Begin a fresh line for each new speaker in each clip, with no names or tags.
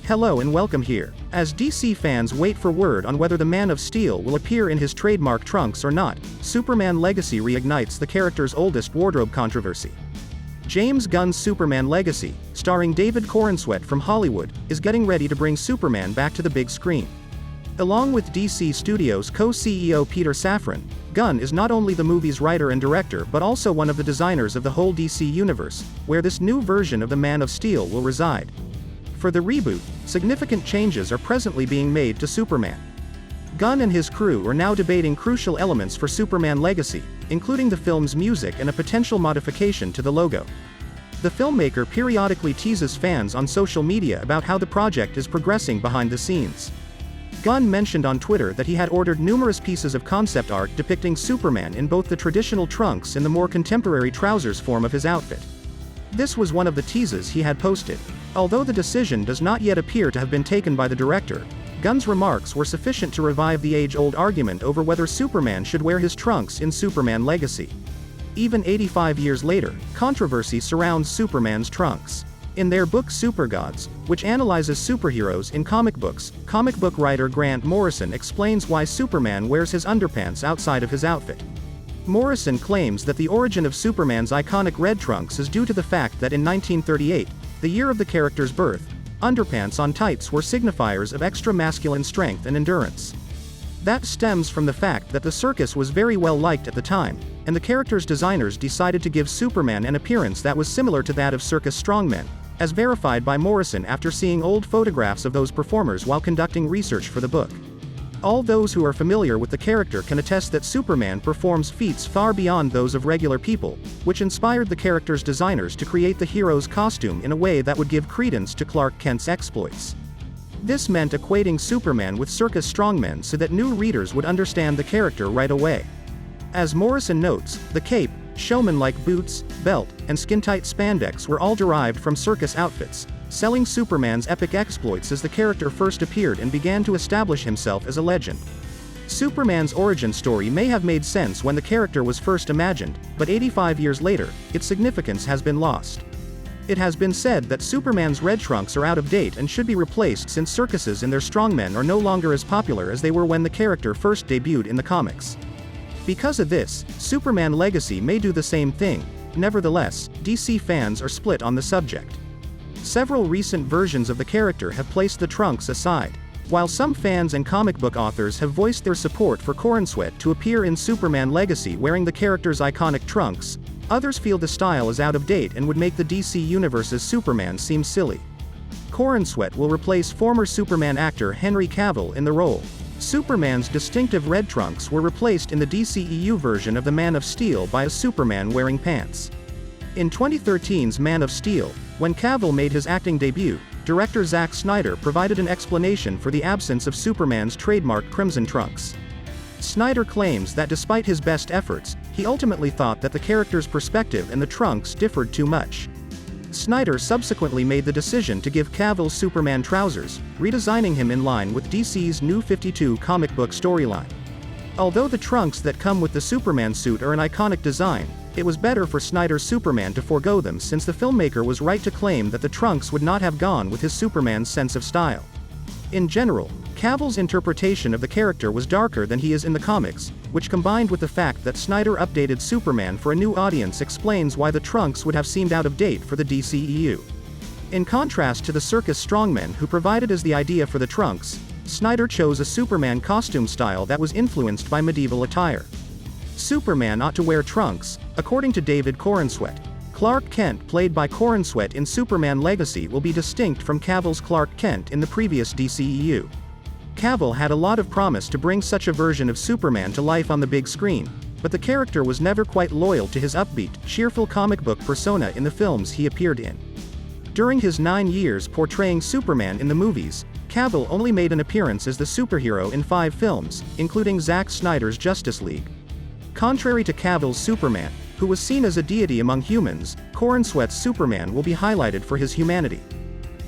Hello and welcome here. As DC fans wait for word on whether the Man of Steel will appear in his trademark trunks or not, Superman Legacy reignites the character's oldest wardrobe controversy. James Gunn's Superman Legacy, starring David Corenswet from Hollywood, is getting ready to bring Superman back to the big screen. Along with DC Studios co-CEO Peter Safran, Gunn is not only the movie's writer and director but also one of the designers of the whole DC universe, where this new version of the Man of Steel will reside. For the reboot, significant changes are presently being made to Superman. Gunn and his crew are now debating crucial elements for Superman Legacy, including the film's music and a potential modification to the logo. The filmmaker periodically teases fans on social media about how the project is progressing behind the scenes. Gunn mentioned on Twitter that he had ordered numerous pieces of concept art depicting Superman in both the traditional trunks and the more contemporary trousers form of his outfit. This was one of the teases he had posted. Although the decision does not yet appear to have been taken by the director, Gunn's remarks were sufficient to revive the age-old argument over whether Superman should wear his trunks in Superman Legacy. Even 85 years later, controversy surrounds Superman's trunks. In their book Supergods, which analyzes superheroes in comic books, comic book writer Grant Morrison explains why Superman wears his underpants outside of his outfit. Morrison claims that the origin of Superman's iconic red trunks is due to the fact that in 1938, the year of the character's birth, underpants on tights were signifiers of extra masculine strength and endurance. That stems from the fact that the circus was very well liked at the time, and the character's designers decided to give Superman an appearance that was similar to that of circus strongmen, as verified by Morrison after seeing old photographs of those performers while conducting research for the book. All those who are familiar with the character can attest that Superman performs feats far beyond those of regular people, which inspired the character's designers to create the hero's costume in a way that would give credence to Clark Kent's exploits. This meant equating Superman with circus strongmen so that new readers would understand the character right away. As Morrison notes, the cape, showman-like boots, belt, and skin-tight spandex were all derived from circus outfits, selling Superman's epic exploits as the character first appeared and began to establish himself as a legend. Superman's origin story may have made sense when the character was first imagined, but 85 years later, its significance has been lost. It has been said that Superman's red trunks are out of date and should be replaced since circuses and their strongmen are no longer as popular as they were when the character first debuted in the comics. Because of this, Superman Legacy may do the same thing. Nevertheless, DC fans are split on the subject. Several recent versions of the character have placed the trunks aside. While some fans and comic book authors have voiced their support for Corenswet to appear in Superman Legacy wearing the character's iconic trunks, others feel the style is out of date and would make the DC Universe's Superman seem silly. Corenswet will replace former Superman actor Henry Cavill in the role. Superman's distinctive red trunks were replaced in the DCEU version of the Man of Steel by a Superman wearing pants. In 2013's Man of Steel, when Cavill made his acting debut, director Zack Snyder provided an explanation for the absence of Superman's trademark crimson trunks. Snyder claims that despite his best efforts, he ultimately thought that the character's perspective and the trunks differed too much. Snyder subsequently made the decision to give Cavill Superman trousers, redesigning him in line with DC's New 52 comic book storyline. Although the trunks that come with the Superman suit are an iconic design, it was better for Snyder's Superman to forego them since the filmmaker was right to claim that the trunks would not have gone with his Superman's sense of style. In general, Cavill's interpretation of the character was darker than he is in the comics, which combined with the fact that Snyder updated Superman for a new audience explains why the trunks would have seemed out of date for the DCEU. In contrast to the circus strongmen who provided as the idea for the trunks, Snyder chose a Superman costume style that was influenced by medieval attire. Superman ought to wear trunks, according to David Corenswet. Clark Kent played by Corenswet in Superman Legacy will be distinct from Cavill's Clark Kent in the previous DCEU. Cavill had a lot of promise to bring such a version of Superman to life on the big screen, but the character was never quite loyal to his upbeat, cheerful comic book persona in the films he appeared in. During his 9 years portraying Superman in the movies, Cavill only made an appearance as the superhero in 5 films, including Zack Snyder's Justice League. Contrary to Cavill's Superman, who was seen as a deity among humans, Corenswet's Superman will be highlighted for his humanity.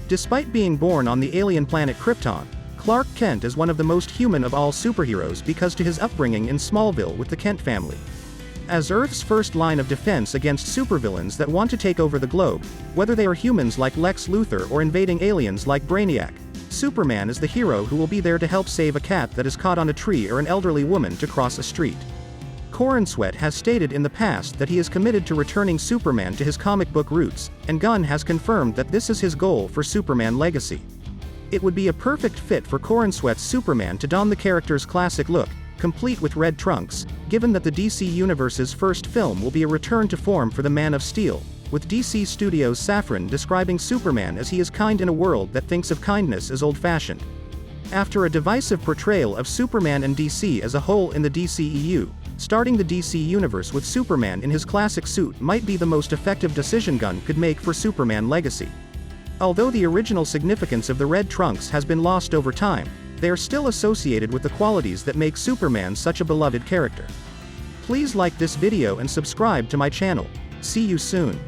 Despite being born on the alien planet Krypton, Clark Kent is one of the most human of all superheroes because to his upbringing in Smallville with the Kent family. As Earth's first line of defense against supervillains that want to take over the globe, whether they are humans like Lex Luthor or invading aliens like Brainiac, Superman is the hero who will be there to help save a cat that is caught on a tree or an elderly woman to cross a street. Corenswet has stated in the past that he is committed to returning Superman to his comic book roots, and Gunn has confirmed that this is his goal for Superman Legacy. It would be a perfect fit for Corenswet's Superman to don the character's classic look, complete with red trunks, given that the DC Universe's first film will be a return to form for the Man of Steel, with DC Studios' Safran describing Superman as he is kind in a world that thinks of kindness as old-fashioned. After a divisive portrayal of Superman and DC as a whole in the DCEU, starting the DC Universe with Superman in his classic suit might be the most effective decision Gunn could make for Superman Legacy. Although the original significance of the red trunks has been lost over time, they are still associated with the qualities that make Superman such a beloved character. Please like this video and subscribe to my channel. See you soon.